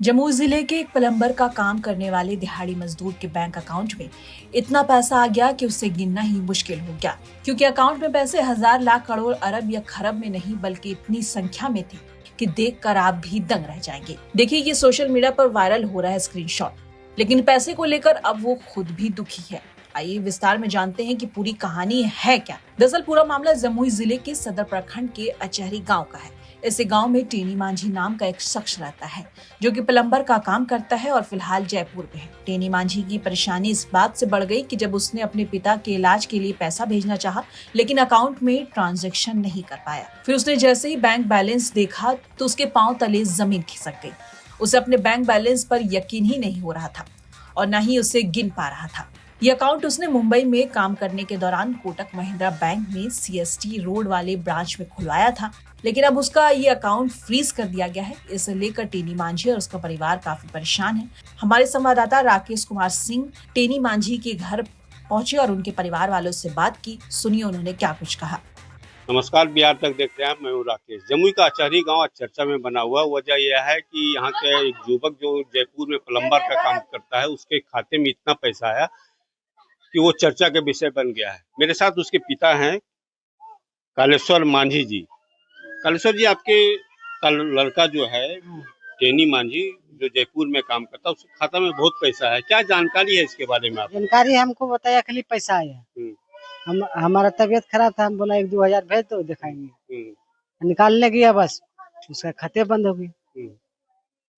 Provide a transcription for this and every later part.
जमुई जिले के एक प्लम्बर का काम करने वाले दिहाड़ी मजदूर के बैंक अकाउंट में इतना पैसा आ गया कि उसे गिनना ही मुश्किल हो गया, क्योंकि अकाउंट में पैसे हजार लाख करोड़ अरब या खरब में नहीं बल्कि इतनी संख्या में थे कि देखकर आप भी दंग रह जाएंगे। देखिए, ये सोशल मीडिया पर वायरल हो रहा है स्क्रीनशॉट, लेकिन पैसे को लेकर अब वो खुद भी दुखी है। आइए विस्तार में जानते हैं कि पूरी कहानी है क्या। दरअसल पूरा मामला जमुई जिले के सदर प्रखंड के अचहरी गांव का है। इस गांव में टेनी मांझी नाम का एक शख्स रहता है, जो कि प्लम्बर का काम करता है और फिलहाल जयपुर में है। टेनी मांझी की परेशानी इस बात से बढ़ गई कि जब उसने अपने पिता के इलाज के लिए पैसा भेजना चाहा, लेकिन अकाउंट में ट्रांजैक्शन नहीं कर पाया। फिर उसने जैसे ही बैंक बैलेंस देखा तो उसके पांव तले जमीन खिसक गई। उसे अपने बैंक बैलेंस पर यकीन ही नहीं हो रहा था और न ही उसे गिन पा रहा था। ये अकाउंट उसने मुंबई में काम करने के दौरान कोटक महिंद्रा बैंक में सीएसटी रोड वाले ब्रांच में खुलवाया था, लेकिन अब उसका ये अकाउंट फ्रीज कर दिया गया है। इसे लेकर टेनी मांझी और उसका परिवार काफी परेशान है। हमारे संवाददाता राकेश कुमार सिंह टेनी मांझी के घर पहुंचे और उनके परिवार वालों से बात की। सुनिए उन्होंने क्या कुछ कहा। नमस्कार, बिहार तक देख रहे हैं आप। मैं हूँ राकेश। जमुई का अचहरी गांव आज चर्चा में बना हुआ। वजह यह है कि यहाँ के एक युवक जो जयपुर में प्लम्बर का काम करता है, उसके खाते में इतना पैसा आया कि वो चर्चा के विषय बन गया है। मेरे साथ उसके पिता हैं कालेश्वर मांझी जी। कालेश्वर जी, आपके लड़का जो है टेनी मांझी, जो जयपुर में काम करता है, उसके खाता में बहुत पैसा है। क्या जानकारी है इसके बारे में आप? जानकारी हमको बताया, खाली पैसा आया। हमारा तबीयत खराब था, हम बोला 1-2 हजार भेज दो, दिखाएंगे। निकालने गया, बस उसका खाते बंद हो गई,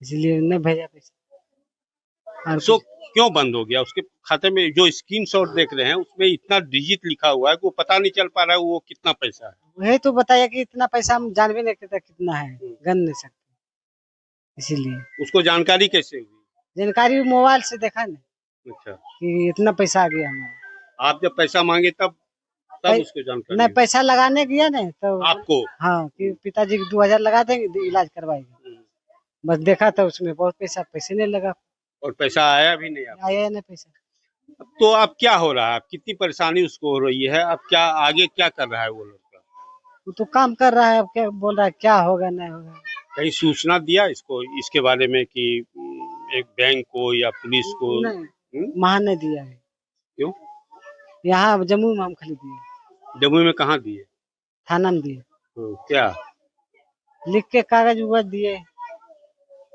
इसलिए नहीं भेजा पैसा। सो क्यों बंद हो गया? उसके खाते में जो स्क्रीनशॉट देख रहे हैं उसमें इतना डिजिट लिखा हुआ है कि वो पता नहीं चल पा रहा है वो कितना पैसा है। वही तो बताया कि इतना पैसा हम जान भी नहीं सकते कितना है, गन नहीं सकते, इसीलिए। उसको जानकारी कैसे हुई? जानकारी मोबाइल से देखा ना। अच्छा, कि इतना पैसा आ गया हमारा। आप जब पैसा मांगे तब उसको जानकारी नहीं, पैसा लगाने गया ना तो आपको? हाँ, कि पिताजी 2 हजार लगा देंगे, इलाज करवाएंगे। बस देखा तो उसमें बहुत पैसे नहीं लगा और पैसा आया भी नहीं आपको? आया नहीं पैसा। तो अब क्या हो रहा है? कितनी परेशानी उसको हो रही है? अब क्या आगे क्या कर रहा है वो लड़का? वो तो काम कर रहा है, अब क्या बोल रहा है, क्या होगा नहीं होगा। कहीं सूचना दिया इसको इसके बारे में कि एक बैंक को या पुलिस को? नहीं, वहाँ नहीं दिया है। क्यों? यहाँ जम्मू में हम खाली दिए। जमुई में कहाँ दिए? थाना में दिए। क्या लिख के कागज उगज दिए।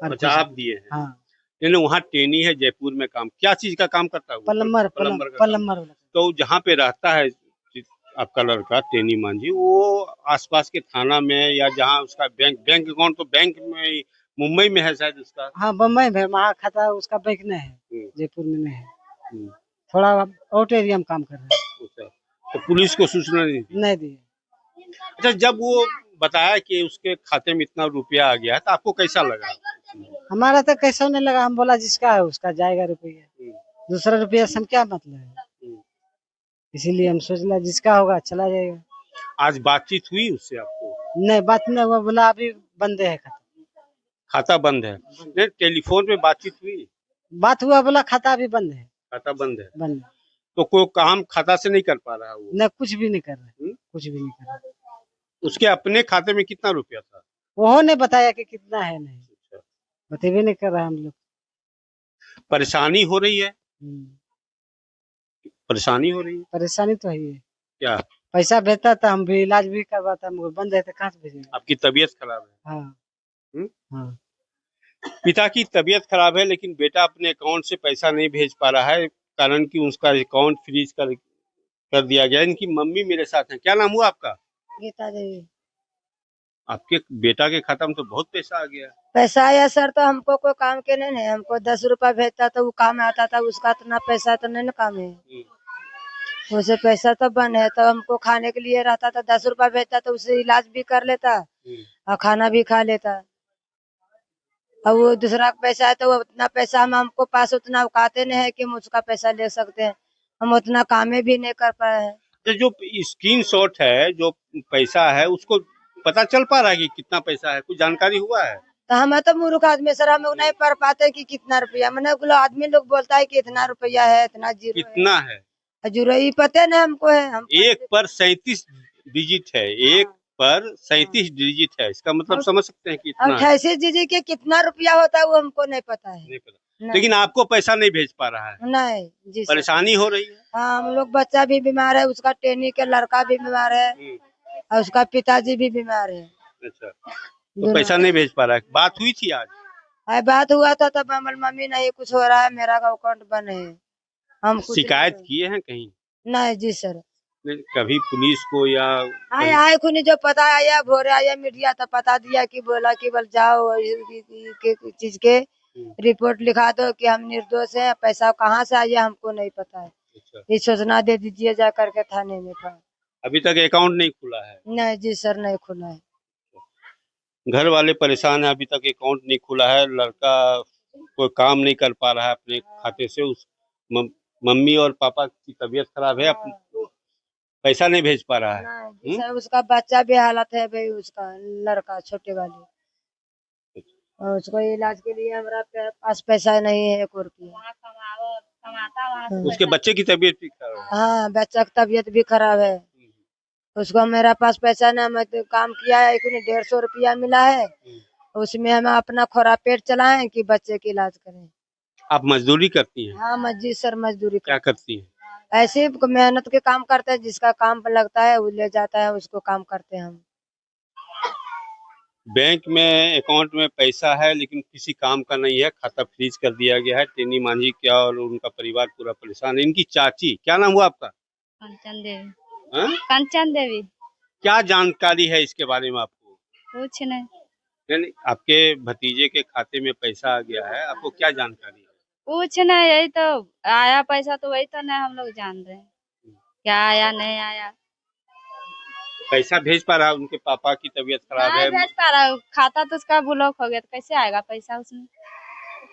अच्छा, आप दिए हैं? हाँ। वहाँ टेनी है जयपुर में काम, क्या चीज का काम करता है? प्लम्बर। तो जहाँ पे रहता है आपका लड़का टेनी मांझी, वो आसपास के थाना में या जहाँ उसका बैंक अकाउंट, तो बैंक में मुंबई में है शायद उसका। हाँ, बम्बई में वहाँ खाता उसका बैंक नहीं है, जयपुर में नहीं है। थोड़ा आउट एरिया में काम कर रहा है। तो पुलिस को सूचना नहीं दी। अच्छा, जब वो बताया कि उसके खाते में इतना रुपया आ गया तो आपको कैसा लगा? हमारा तो कैसा नहीं लगा, हम बोला जिसका है उसका जाएगा रुपया, दूसरा रुपया से हम क्या मतलब है, इसीलिए हम सोचला जिसका होगा चला जाएगा। आज बातचीत हुई उससे आपको? नहीं, बात नहीं हुआ, बोला अभी बंद है खाता बंद है। नहीं, टेलीफोन पे बातचीत हुई? बात हुआ, बोला खाता अभी बंद है। खाता बंद है? बंद। तो कोई काम खाता से नहीं कर पा रहा वो? नहीं, कुछ भी नहीं कर रहा, कुछ भी नहीं कर रहा। उसके अपने खाते में कितना रुपया था? वो ने बताया कि कितना है, नहीं बतेबे नहीं कर रहा हम लोग। परेशानी हो रही है? परेशानी हो रही है? परेशानी तो है ही है। क्या? पैसा भेजता था, हम भी इलाज भी करवाता, मगर बंद है तो कहाँ से भेजेंगे? आपकी तबीयत खराब है? हाँ। हाँ। पिता की तबीयत खराब है, लेकिन बेटा अपने अकाउंट से पैसा नहीं भेज पा रहा है, कारण कि उसका अकाउंट फ्रीज कर दिया गया। इनकी मम्मी मेरे साथ हैं। क्या नाम हुआ आपका? गीता देवी। आपके बेटा के खाता में तो बहुत पैसा आ गया। पैसा आया सर, तो हमको कोई काम के नहीं है। हमको 10 रुपया भेजता तो वो काम आता था, उसका इतना पैसा तो नहीं ना काम है। उसे पैसा तो बन है, तो हमको खाने के लिए रहता था, 10 रुपया भेजता तो उससे इलाज भी कर लेता और खाना भी खा लेता। और वो दूसरा पैसा है तो वो उतना पैसा हमको पास उतना औकाते नहीं है कि हम उसका पैसा ले सकते हैं। हम उतना कामे भी नहीं कर पाए हैं। जो स्क्रीनशॉट है, जो पैसा है, उसको पता चल पा रहा है कि कितना पैसा है? कुछ जानकारी हुआ है? तो हम तो मूर्ख आदमी सर, हम लोग नहीं पढ़ पाते कि कितना रुपया। मैंने आदमी लोग बोलता है कि इतना रुपया है, इतना जीरो कितना है? जीरो ही पते नहीं हमको है। हम 1 पर 37 डिजिट है। 1 पर 37 डिजिट है, इसका मतलब समझ सकते हैं कि इतना है। 28 जीजी के कितना रुपया होता है वो हमको नहीं पता है। नहीं पता, नहीं, लेकिन आपको पैसा नहीं भेज पा रहा है, नहीं जी सर। परेशानी हो रही है। हाँ, हम लोग बच्चा भी बीमार है, उसका टेनी के लड़का भी बीमार है और उसका पिताजी भी बीमार है। अच्छा, तो पैसा नहीं भेज पा रहा है। बात हुई थी आज? बात हुआ था तब हमारी मम्मी नहीं कुछ हो रहा है, मेरा अकाउंट बंद है, हम कुछ शिकायत नहीं किए हैं कहीं? नहीं जी सर। नहीं, कभी पुलिस को या आए खुनी जो पता आया भोरे आया मीडिया तो पता दिया कि बोला कि बोल जाओ चीज के रिपोर्ट लिखा दो कि हम निर्दोष हैं, पैसा कहाँ से आया हमको नहीं पता है। अच्छा, ये सूचना दे दीजिए जा करके थाने में का। अभी तक अकाउंट नहीं खुला है? नहीं जी सर, नहीं खुला है। घर वाले परेशान है, अभी तक अकाउंट नहीं खुला है। लड़का कोई काम नहीं कर पा रहा है अपने खाते से। उस मम्मी और पापा की तबीयत खराब है, पैसा नहीं भेज पा रहा है। नहीं जी सर, उसका बच्चा भी हालत है भाई, उसका लड़का छोटे वाले, और उसको इलाज के लिए हमारा पास पैसा नहीं है 1 रुपया। उसके बच्चे की तबीयत भी खराब है। हाँ, बच्चा की तबीयत भी खराब है, उसको मेरा पास पैसा ना, मैं तो काम किया है 150 रुपया मिला है, उसमें हम अपना खोरा पेट चलाएं कि बच्चे की इलाज करें। आप मजदूरी करती हैं? हाँ मस्जिद सर, मजदूरी क्या करती हैं? ऐसे ही मेहनत के काम करते हैं, जिसका काम लगता है वो ले जाता है, उसको काम करते हैं हम। बैंक में अकाउंट में पैसा है लेकिन किसी काम का नहीं है, खाता फ्रीज कर दिया गया है। टेनी मांझी क्या और उनका परिवार पूरा परेशान है। इनकी चाची, क्या नाम हुआ आपका? कंचन देवी। हाँ? कंचन देवी। क्या जानकारी है इसके बारे में आपको? कुछ नहीं। नहीं, आपके भतीजे के खाते में पैसा आ गया है, आपको क्या जानकारी है? कुछ नहीं, यही तो आया पैसा, तो वही तो नहीं हम लोग जान रहे हैं क्या आया नहीं आया। पैसा भेज पा रहा है? उनके पापा की तबीयत खराब नहीं है। भेज पा रहा, खाता तो उसका ब्लॉक हो गया, तो कैसे आएगा पैसा उसमें।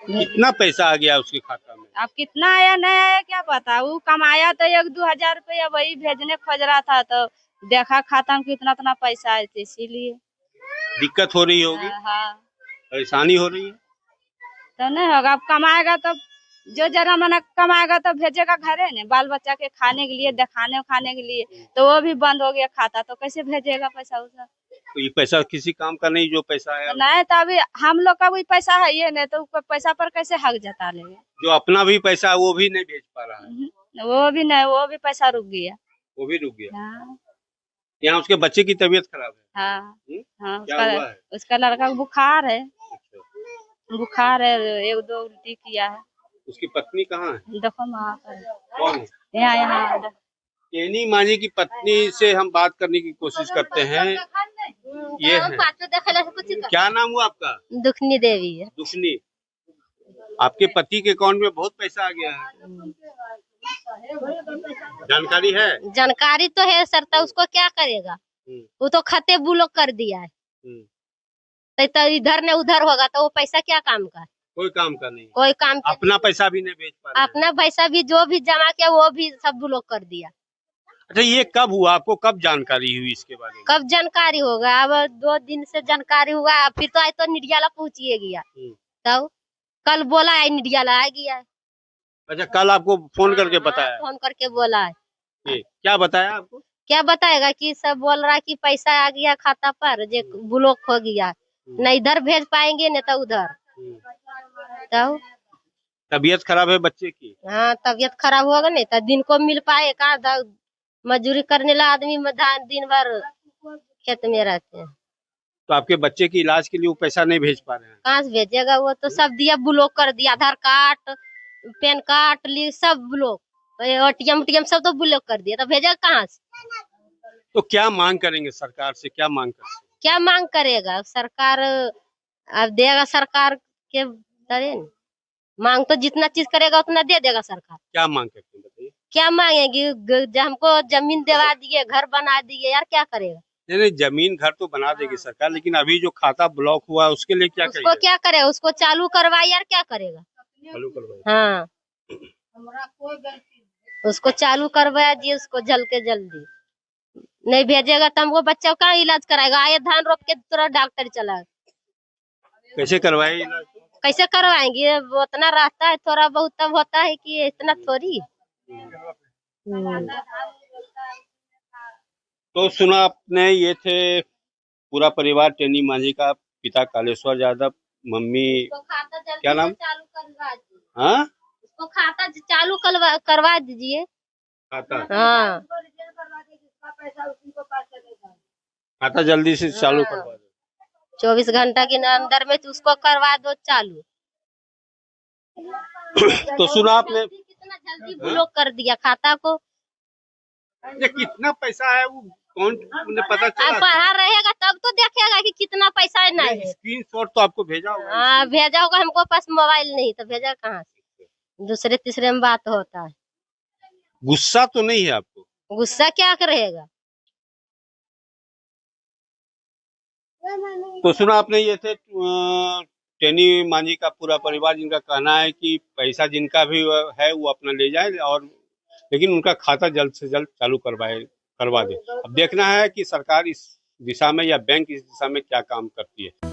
कितना पैसा आ गया उसके खाता में? अब कितना आया नहीं आया क्या पता। वो कमाया तो 1-2 हजार रुपया वही भेजने खोज रहा था, तो देखा खाता में कितना इतना पैसा आए थे, इसीलिए दिक्कत हो रही होगी, हाँ परेशानी हो रही है। तो नहीं होगा। अब कमाएगा तो जो जरा मना कमाएगा तो भेजेगा घरे ने, बाल बच्चा के खाने के लिए, दिखाने उखाने के लिए, तो वो भी बंद हो गया खाता, तो कैसे भेजेगा पैसा उसे। तो ये पैसा किसी काम का नहीं, जो पैसा है नहीं तो अभी हम लोग का भी पैसा है ये नहीं, तो पैसा पर कैसे हक जता लेंगे। जो अपना भी पैसा है वो भी नहीं भेज पा रहा है। वो भी नहीं, वो भी पैसा रुक गया। वो भी रुक गया। हाँ यहाँ उसके बच्चे की तबीयत खराब है। हाँ हाँ, क्या हुआ है? उसका लड़का को बुखार है, अच्छा। बुखार है, 1-2 उल्टी किया है। उसकी पत्नी कहाँ है? देखो वहाँ पर कौन है? यहाँ टेनी मांझी की पत्नी से हम बात करने की कोशिश करते हैं। ये है। क्या नाम हुआ आपका? दुखनी देवी है। दुखनी। आपके पति के अकाउंट में बहुत पैसा आ गया है, जानकारी है? जानकारी तो है सर, तो उसको क्या करेगा, वो तो खाते ब्लॉक कर दिया है, तो इधर ने उधर होगा तो वो पैसा क्या काम का। कोई काम का नहीं, कोई काम अपना पैसा भी नहीं भेज पा रहे हैं। अपना पैसा भी जो भी जमा किया वो भी सब ब्लॉक कर दिया। अच्छा, ये कब हुआ, आपको कब जानकारी हुई इसके बारे में? कब जानकारी होगा, अब 2 दिन से जानकारी हुआ, फिर तो आज तो निडियाला पहुँचिए गया, तो कल बोला है निडियाला आ गया है। अच्छा, कल आपको फोन करके बताया? फोन करके बोला है। क्या बताया आपको? क्या बताएगा कि सब बोल रहा है कि पैसा आ गया खाता पर, जे ब्लॉक हो गया, न इधर भेज पाएंगे न तो उधर। तो तबीयत खराब है बच्चे की? हाँ, तबीयत खराब होगा नहीं तो दिन को मिल पाए का, मजदूरी करने ला आदमी दिन भर खेत में रहते हैं। तो आपके बच्चे की इलाज के लिए वो पैसा नहीं भेज पा रहे हैं? कहाँ से भेजेगा, वो तो सब दिया ब्लॉक कर दिया, आधार कार्ड पैन कार्ड ली सब ब्लॉक, ATM सब तो ब्लॉक कर दिया, तो भेजेगा कहाँ से। तो क्या मांग करेंगे सरकार से, क्या मांग कर? क्या मांग करेगा सरकार, अब देगा सरकार के तरह, मांग तो जितना चीज करेगा उतना दे देगा सरकार। क्या मांग करते हैं बताइए? क्या मांगेगी, हमको जमीन दिला दिए, घर बना दिए, यार क्या करेगा। नहीं, जमीन घर तो बना देगी सरकार, लेकिन अभी जो खाता ब्लॉक हुआ है उसके लिए क्या उसको क्या करेगा, उसको चालू करवाए, यार क्या करेगा। चालू करवाए। हाँ, उसको चालू करवाया जी, उसको जल्द के जल्दी। नहीं भेजेगा तो हमको बच्चा का इलाज कराएगा, आए धान रोप के तुरंत डॉक्टर चला। कैसे करवाए इलाज? कैसे करवाएंगे, उतना रहता है, थोड़ा बहुत तब होता है कि इतना थोड़ी। तो सुना आपने, ये थे पूरा परिवार टेनी मांझी का, पिता कालेश्वर यादव, मम्मी उसको खाता जल्दी क्या से नाम? चालू करवा दीजिए। हाँ उसको खाता चालू करवा दीजिए। खाता हाँ खाता जल्दी से चालू हाँ। करवा दो। 24 घंटा के अंदर में तो उसको करवा दो चालू। तो सुना आपने, कितना जल्दी ब्लॉक कर दिया खाता को। ये कितना पैसा है वो कौन ने पता अब चला? पढ़ा रहेगा तब तो देखेगा कि कितना पैसा है नहीं है। स्क्रीनशॉट तो आपको भेजा होगा। हाँ भेजा होगा, हमको पास मोबाइल नहीं तो भेजा कहाँ से। दूसरे तीसरे में बात होता है। गुस्सा तो नहीं है आपको? गुस्सा क्या करेगा। तो सुना आपने, ये थे टेनी मांझी का पूरा परिवार, जिनका कहना है कि पैसा जिनका भी है वो अपना ले जाए, और लेकिन उनका खाता जल्द से जल्द चालू करवा दे। अब देखना है कि सरकार इस दिशा में या बैंक इस दिशा में क्या काम करती है।